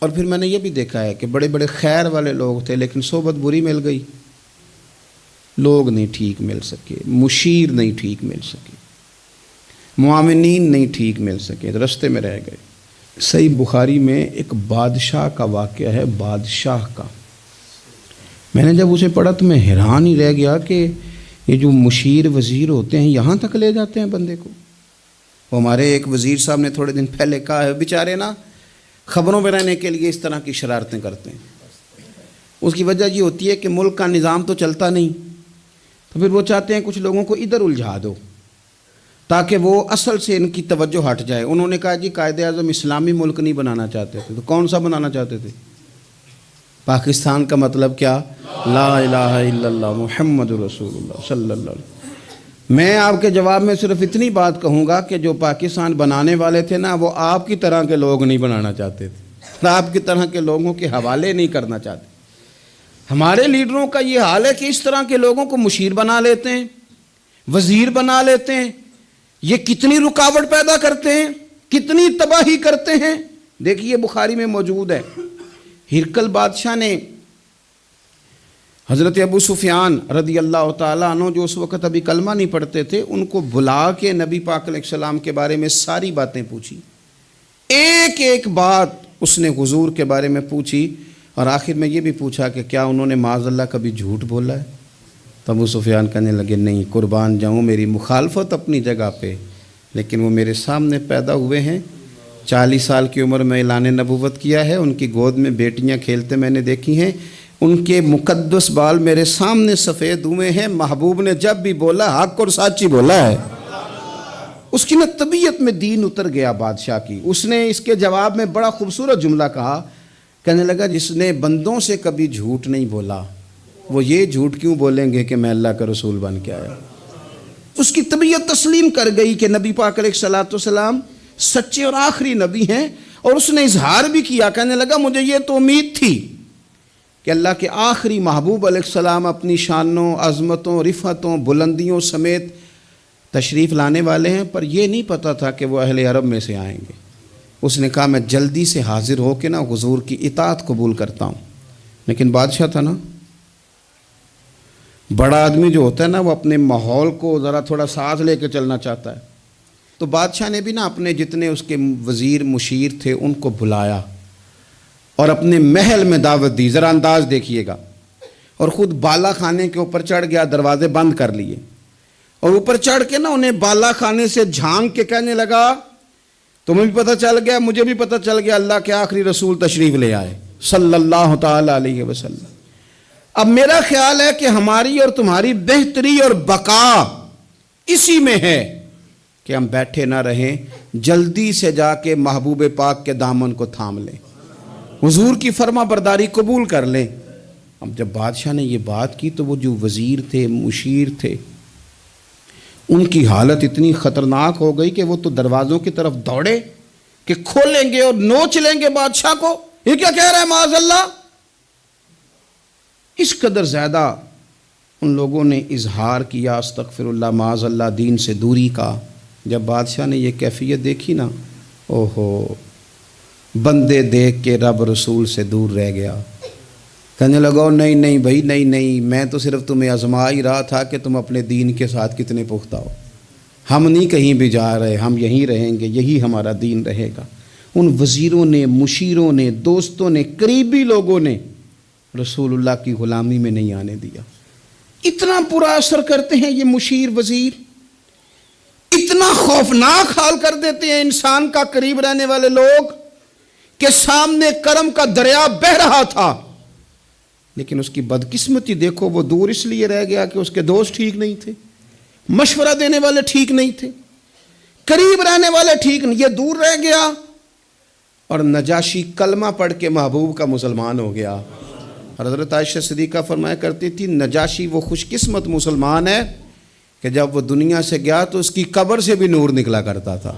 اور پھر میں نے یہ بھی دیکھا ہے کہ بڑے بڑے خیر والے لوگ تھے لیکن صحبت بری مل گئی، لوگ نہیں ٹھیک مل سکے، مشیر نہیں ٹھیک مل سکے، معاونین نہیں ٹھیک مل سکے، رستے میں رہ گئے۔ صحیح بخاری میں ایک بادشاہ کا واقعہ ہے، بادشاہ کا۔ میں نے جب اسے پڑھا تو میں حیران ہی رہ گیا کہ یہ جو مشیر وزیر ہوتے ہیں یہاں تک لے جاتے ہیں بندے کو۔ وہ ہمارے ایک وزیر صاحب نے تھوڑے دن پہلے کہا ہے، بیچارے نا خبروں میں رہنے کے لیے اس طرح کی شرارتیں کرتے ہیں۔ اس کی وجہ یہ ہوتی ہے کہ ملک کا نظام تو چلتا نہیں، تو پھر وہ چاہتے ہیں کچھ لوگوں کو ادھر الجھا دو تاکہ وہ اصل سے ان کی توجہ ہٹ جائے۔ انہوں نے کہا جی قائد اعظم اسلامی ملک نہیں بنانا چاہتے تھے، تو کون سا بنانا چاہتے تھے؟ پاکستان کا مطلب کیا؟ لا الہ الا اللہ محمد رسول اللہ صلی اللہ علیہ وسلم۔ میں آپ کے جواب میں صرف اتنی بات کہوں گا کہ جو پاکستان بنانے والے تھے نا وہ آپ کی طرح کے لوگ نہیں بنانا چاہتے تھے، آپ کی طرح کے لوگوں کے حوالے نہیں کرنا چاہتے۔ ہمارے لیڈروں کا یہ حال ہے کہ اس طرح کے لوگوں کو مشیر بنا لیتے ہیں، وزیر بنا لیتے ہیں۔ یہ کتنی رکاوٹ پیدا کرتے ہیں، کتنی تباہی کرتے ہیں۔ دیکھیے بخاری میں موجود ہے، ہرقل بادشاہ نے حضرت ابو سفیان رضی اللہ تعالیٰ عنہ جو اس وقت ابھی کلمہ نہیں پڑھتے تھے ان کو بلا کے نبی پاک علیہ السلام کے بارے میں ساری باتیں پوچھی، ایک ایک بات اس نے حضور کے بارے میں پوچھی، اور آخر میں یہ بھی پوچھا کہ کیا انہوں نے معاذ اللہ کبھی جھوٹ بولا ہے؟ تو ابو سفیان کہنے لگے نہیں، قربان جاؤں میری مخالفت اپنی جگہ پہ، لیکن وہ میرے سامنے پیدا ہوئے ہیں، 40 سال کی عمر میں اعلان نبوت کیا ہے، ان کی گود میں بیٹیاں کھیلتے میں نے دیکھی ہیں، ان کے مقدس بال میرے سامنے سفید ہوئے ہیں، محبوب نے جب بھی بولا حق اور سچی بولا ہے۔ اس کی نا طبیعت میں دین اتر گیا بادشاہ کی۔ اس نے اس کے جواب میں بڑا خوبصورت جملہ کہا، کہنے لگا جس نے بندوں سے کبھی جھوٹ نہیں بولا وہ یہ جھوٹ کیوں بولیں گے کہ میں اللہ کا رسول بن کے آیا۔ اس کی طبیعت تسلیم کر گئی کہ نبی پاک علیہ الصلوۃ والسلام سچے اور آخری نبی ہیں، اور اس نے اظہار بھی کیا، کہنے لگا مجھے یہ تو امید تھی کہ اللہ کے آخری محبوب علیہ السلام اپنی شانوں، عظمتوں، رفعتوں، بلندیوں سمیت تشریف لانے والے ہیں، پر یہ نہیں پتہ تھا کہ وہ اہل عرب میں سے آئیں گے۔ اس نے کہا میں جلدی سے حاضر ہو کے نا حضور کی اطاعت قبول کرتا ہوں۔ لیکن بادشاہ تھا نا، بڑا آدمی جو ہوتا ہے نا وہ اپنے ماحول کو ذرا تھوڑا ساتھ لے کے چلنا چاہتا ہے، تو بادشاہ نے بھی نا اپنے جتنے اس کے وزیر مشیر تھے ان کو بلایا اور اپنے محل میں دعوت دی۔ ذرا انداز دیکھیے گا، اور خود بالا خانے کے اوپر چڑھ گیا، دروازے بند کر لیے، اور اوپر چڑھ کے نا انہیں بالا خانے سے جھانک کے کہنے لگا تمہیں بھی پتہ چل گیا، مجھے بھی پتہ چل گیا اللہ کے آخری رسول تشریف لے آئے صلی اللہ تعالی علیہ وسلم۔ اب میرا خیال ہے کہ ہماری اور تمہاری بہتری اور بقا اسی میں ہے کہ ہم بیٹھے نہ رہیں، جلدی سے جا کے محبوب پاک کے دامن کو تھام لیں، حضور کی فرما برداری قبول کر لیں۔ اب جب بادشاہ نے یہ بات کی تو وہ جو وزیر تھے، مشیر تھے، ان کی حالت اتنی خطرناک ہو گئی کہ وہ تو دروازوں کی طرف دوڑے کہ کھولیں گے اور نوچ لیں گے بادشاہ کو، یہ کیا کہہ رہا ہے معاذ اللہ۔ اس قدر زیادہ ان لوگوں نے اظہار کیا استغفر اللہ معاذ اللہ دین سے دوری کا۔ جب بادشاہ نے یہ کیفیت دیکھی نا، اوہو، بندے دیکھ کے رب رسول سے دور رہ گیا، کہنے لگا نہیں نہیں بھائی نہیں نہیں، میں تو صرف تمہیں آزما ہی رہا تھا کہ تم اپنے دین کے ساتھ کتنے پختہ ہو، ہم نہیں کہیں بھی جا رہے، ہم یہیں رہیں گے، یہی ہمارا دین رہے گا۔ ان وزیروں نے، مشیروں نے، دوستوں نے، قریبی لوگوں نے رسول اللہ کی غلامی میں نہیں آنے دیا۔ اتنا برا اثر کرتے ہیں یہ مشیر وزیر، اتنا خوفناک حال کر دیتے ہیں انسان کا قریب رہنے والے لوگ کہ سامنے کرم کا دریا بہہ رہا تھا، لیکن اس کی بدقسمتی دیکھو، وہ دور اس لیے رہ گیا کہ اس کے دوست ٹھیک نہیں تھے، مشورہ دینے والے ٹھیک نہیں تھے، قریب رہنے والے ٹھیک نہیں، یہ دور رہ گیا، اور نجاشی کلمہ پڑھ کے محبوب کا مسلمان ہو گیا۔ اور حضرت عائشہ صدیقہ فرمایا کرتی تھی نجاشی وہ خوش قسمت مسلمان ہے کہ جب وہ دنیا سے گیا تو اس کی قبر سے بھی نور نکلا کرتا تھا۔